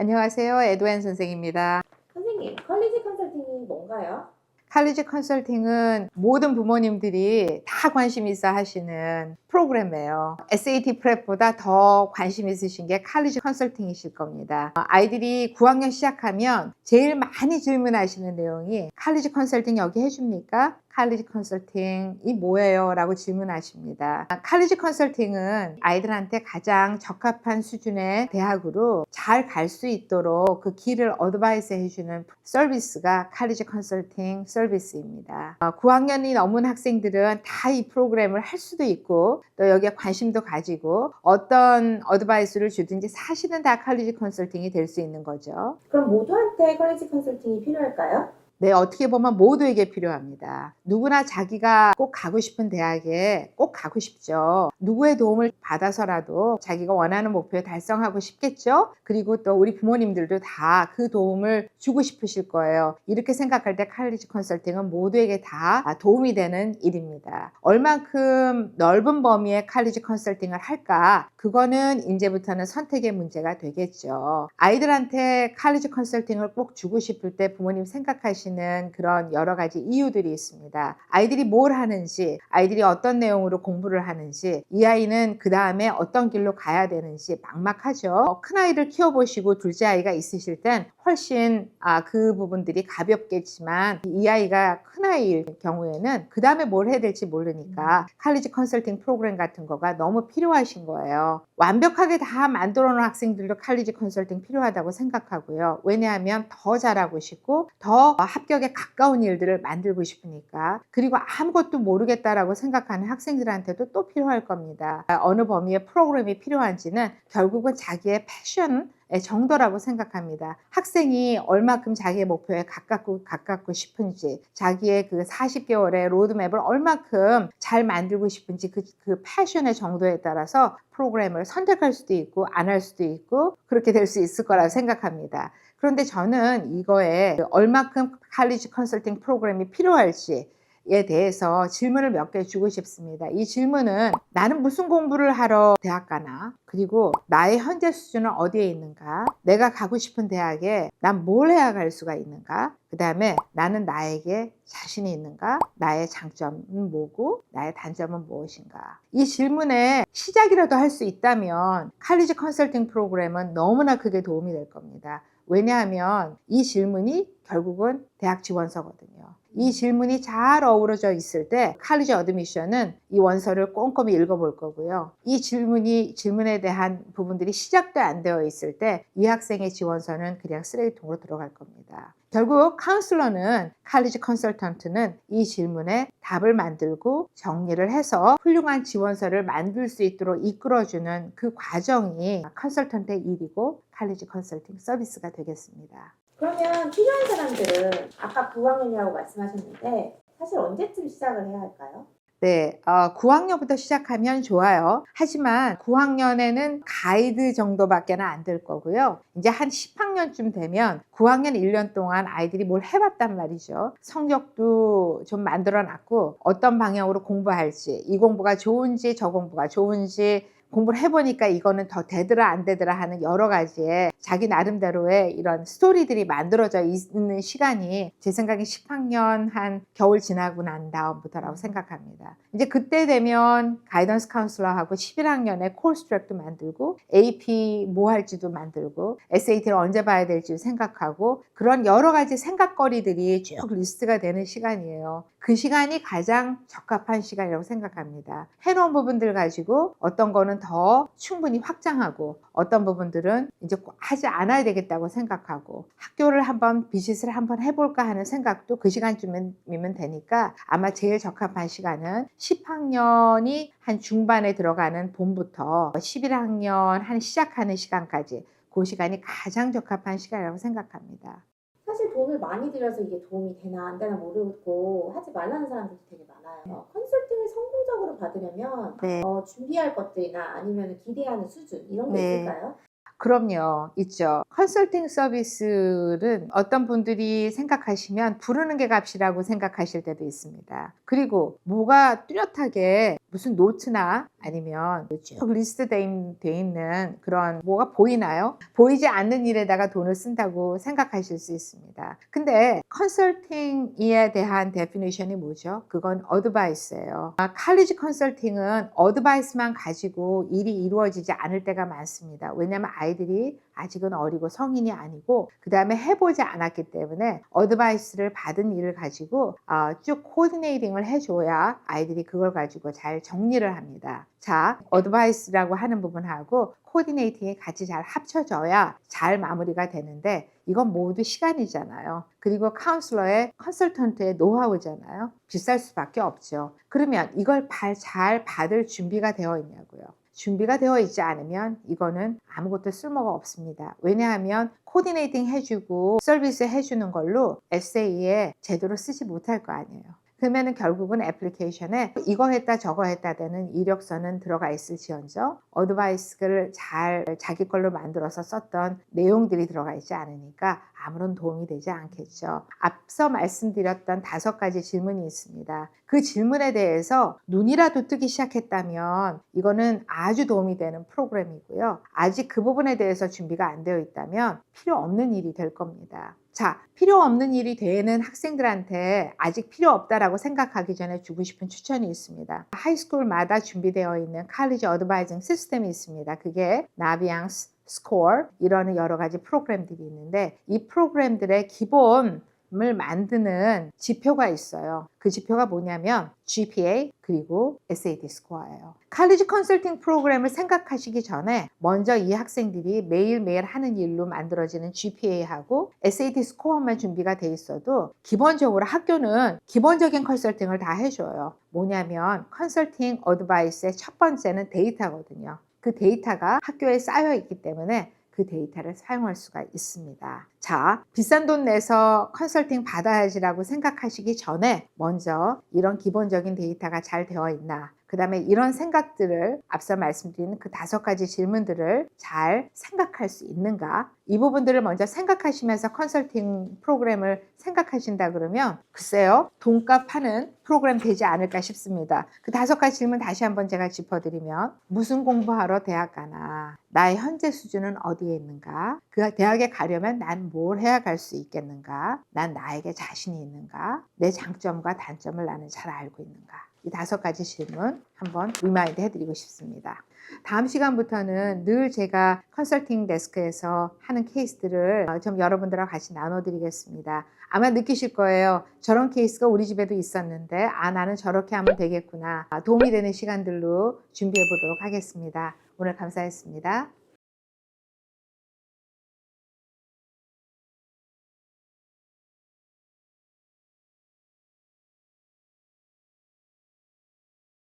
안녕하세요. 에드웬 선생입니다. 선생님, 퀄리티 컨설팅이 뭔가요? 칼리지 컨설팅은 모든 부모님들이 다 관심 있어 하시는 프로그램이에요. SAT 프랩보다 더 관심 있으신 게 칼리지 컨설팅이실 겁니다. 아이들이 9학년 시작하면 제일 많이 질문하시는 내용이 칼리지 컨설팅 여기 해줍니까? 칼리지 컨설팅이 뭐예요? 라고 질문하십니다. 칼리지 컨설팅은 아이들한테 가장 적합한 수준의 대학으로 잘 갈 수 있도록 그 길을 어드바이스 해주는 서비스가 칼리지 컨설팅 서비스입니다. 9학년이 넘은 학생들은 다 이 프로그램을 할 수도 있고 또 여기에 관심도 가지고 어떤 어드바이스를 주든지 사실은 다 칼리지 컨설팅이 될 수 있는 거죠. 그럼 모두한테 퀄리티 컨설팅이 필요할까요? 네, 어떻게 보면 모두에게 필요합니다. 누구나 자기가 꼭 가고 싶은 대학에 꼭 가고 싶죠. 누구의 도움을 받아서라도 자기가 원하는 목표에 달성하고 싶겠죠. 그리고 또 우리 부모님들도 다 그 도움을 주고 싶으실 거예요. 이렇게 생각할 때 칼리지 컨설팅은 모두에게 다 도움이 되는 일입니다. 얼만큼 넓은 범위의 칼리지 컨설팅을 할까? 그거는 이제부터는 선택의 문제가 되겠죠. 아이들한테 칼리지 컨설팅을 꼭 주고 싶을 때 부모님 생각하시는 그런 여러 가지 이유들이 있습니다. 아이들이 뭘 하는지, 아이들이 어떤 내용으로 공부를 하는지, 이 아이는 그 다음에 어떤 길로 가야 되는지 막막하죠. 큰 아이를 키워보시고 둘째 아이가 있으실 땐 훨씬 그 부분들이 가볍겠지만 이 아이가 큰 아이일 경우에는 그 다음에 뭘 해야 될지 모르니까 칼리지 컨설팅 프로그램 같은 거가 너무 필요하신 거예요. 완벽하게 다 만들어 놓은 학생들도 칼리지 컨설팅 필요하다고 생각하고요. 왜냐하면 더 잘하고 싶고 더 합격에 가까운 일들을 만들고 싶으니까. 그리고 아무것도 모르겠다라고 생각하는 학생들한테도 또 필요할 겁니다. 어느 범위의 프로그램이 필요한지는 결국은 자기의 패션 정도라고 생각합니다. 학생이 얼마큼 자기의 목표에 가깝고 싶은지, 자기의 그 40개월의 로드맵을 얼마큼 잘 만들고 싶은지 그 패션의 정도에 따라서 프로그램을 선택할 수도 있고 안 할 수도 있고 그렇게 될 수 있을 거라고 생각합니다. 그런데 저는 이거에 얼마큼 칼리지 컨설팅 프로그램이 필요할지 에 대해서 질문을 몇 개 주고 싶습니다. 이 질문은 나는 무슨 공부를 하러 대학 가나? 그리고 나의 현재 수준은 어디에 있는가? 내가 가고 싶은 대학에 난 뭘 해야 갈 수가 있는가? 그 다음에 나는 나에게 자신이 있는가? 나의 장점은 뭐고 나의 단점은 무엇인가? 이 질문에 시작이라도 할 수 있다면 칼리지 컨설팅 프로그램은 너무나 크게 도움이 될 겁니다. 왜냐하면 이 질문이 결국은 대학 지원서거든요. 이 질문이 잘 어우러져 있을 때 칼리지 어드미션은 이 원서를 꼼꼼히 읽어볼 거고요. 이 질문에 대한 부분들이 시작도 안 되어 있을 때 이 학생의 지원서는 그냥 쓰레기통으로 들어갈 겁니다. 결국 카운슬러는 칼리지 컨설턴트는 이 질문에 답을 만들고 정리를 해서 훌륭한 지원서를 만들 수 있도록 이끌어주는 그 과정이 컨설턴트의 일이고 칼리지 컨설팅 서비스가 되겠습니다. 그러면 필요한 사람들은 아까 9학년이라고 말씀하셨는데 사실 언제쯤 시작을 해야 할까요? 네, 9학년부터 시작하면 좋아요. 하지만 9학년에는 가이드 정도밖에 안 될 거고요. 이제 한 10학년쯤 되면 9학년 1년 동안 아이들이 뭘 해봤단 말이죠. 성적도 좀 만들어 놨고 어떤 방향으로 공부할지, 이 공부가 좋은지 저 공부가 좋은지 공부를 해보니까 이거는 더 되더라 안 되더라 하는 여러 가지의 자기 나름대로의 이런 스토리들이 만들어져 있는 시간이 제 생각에 10학년 한 겨울 지나고 난 다음부터라고 생각합니다. 이제 그때 되면 가이던스 카운슬러하고 11학년에 코र्스 트랙도 만들고 AP 뭐 할지도 만들고 SAT를 언제 봐야 될지 생각하고 그런 여러 가지 생각거리들이 쭉 리스트가 되는 시간이에요. 그 시간이 가장 적합한 시간이라고 생각합니다. 해놓은 부분들 가지고 어떤 거는 더 충분히 확장하고 어떤 부분들은 이제 하지 않아야 되겠다고 생각하고 학교를 한번 비짓을 한번 해볼까 하는 생각도 그 시간쯤이면 되니까 아마 제일 적합한 시간은 10학년이 한 중반에 들어가는 봄부터 11학년 한 시작하는 시간까지 그 시간이 가장 적합한 시간이라고 생각합니다. 사실 돈을 많이 들여서 이게 도움이 되나 안 되나 모르고 하지 말라는 사람들도 되게 많아요. 컨설팅을 성공적으로 받으려면 네. 준비할 것들이나 아니면 기대하는 수준 이런 게 네. 있을까요? 그럼요, 있죠. 컨설팅 서비스는 어떤 분들이 생각하시면 부르는 게 값이라고 생각하실 때도 있습니다. 그리고 뭐가 뚜렷하게 무슨 노트나 아니면 쭉 리스트돼 있는 그런 뭐가 보이나요? 보이지 않는 일에다가 돈을 쓴다고 생각하실 수 있습니다. 근데 컨설팅에 대한 데피니션이 뭐죠? 그건 어드바이스예요. 칼리지 컨설팅은 어드바이스만 가지고 일이 이루어지지 않을 때가 많습니다. 왜냐하면 아이들이 아직은 어리고 성인이 아니고 그 다음에 해보지 않았기 때문에 어드바이스를 받은 일을 가지고 쭉 코디네이팅을 해줘야 아이들이 그걸 가지고 잘 정리를 합니다. 자, 어드바이스라고 하는 부분하고 코디네이팅이 같이 잘 합쳐져야 잘 마무리가 되는데 이건 모두 시간이잖아요. 그리고 카운슬러의 컨설턴트의 노하우잖아요. 비쌀 수밖에 없죠. 그러면 이걸 잘 받을 준비가 되어 있냐고요. 준비가 되어 있지 않으면 이거는 아무것도 쓸모가 없습니다. 왜냐하면 코디네이팅 해주고 서비스 해주는 걸로 에세이에 제대로 쓰지 못할 거 아니에요. 그러면 결국은 애플리케이션에 이거 했다 저거 했다 되는 이력서는 들어가 있을지언정 어드바이스를 잘 자기 걸로 만들어서 썼던 내용들이 들어가 있지 않으니까 아무런 도움이 되지 않겠죠. 앞서 말씀드렸던 5가지 질문이 있습니다. 그 질문에 대해서 눈이라도 뜨기 시작했다면 이거는 아주 도움이 되는 프로그램이고요. 아직 그 부분에 대해서 준비가 안 되어 있다면 필요 없는 일이 될 겁니다. 자, 필요 없는 일이 되는 학생들한테 아직 필요 없다라고 생각하기 전에 주고 싶은 추천이 있습니다. 하이스쿨마다 준비되어 있는 칼리지 어드바이징 시스템이 있습니다. 그게 나비앙스, 스코어 이런 여러 가지 프로그램들이 있는데 이 프로그램들의 기본을 만드는 지표가 있어요. 그 지표가 뭐냐면 GPA 그리고 SAT 스코어예요. 칼리지 컨설팅 프로그램을 생각하시기 전에 먼저 이 학생들이 매일매일 하는 일로 만들어지는 GPA하고 SAT 스코어만 준비가 돼 있어도 기본적으로 학교는 기본적인 컨설팅을 다 해줘요. 뭐냐면 컨설팅 어드바이스의 첫 번째는 데이터거든요. 그 데이터가 학교에 쌓여 있기 때문에 그 데이터를 사용할 수가 있습니다. 자, 비싼 돈 내서 컨설팅 받아야지라고 생각하시기 전에 먼저 이런 기본적인 데이터가 잘 되어 있나, 그 다음에 이런 생각들을 앞서 말씀드린 그 5가지 질문들을 잘 생각할 수 있는가, 이 부분들을 먼저 생각하시면서 컨설팅 프로그램을 생각하신다 그러면 글쎄요, 돈값 하는 프로그램 되지 않을까 싶습니다. 그 5가지 질문 다시 한번 제가 짚어드리면 무슨 공부하러 대학 가나, 나의 현재 수준은 어디에 있는가, 그 대학에 가려면 난 뭘 해야 갈 수 있겠는가, 난 나에게 자신이 있는가, 내 장점과 단점을 나는 잘 알고 있는가, 이 5가지 질문 한번 리마인드 해드리고 싶습니다. 다음 시간부터는 늘 제가 컨설팅 데스크에서 하는 케이스들을 좀 여러분들하고 같이 나눠드리겠습니다. 아마 느끼실 거예요. 저런 케이스가 우리 집에도 있었는데 나는 저렇게 하면 되겠구나. 도움이 되는 시간들로 준비해 보도록 하겠습니다. 오늘 감사했습니다.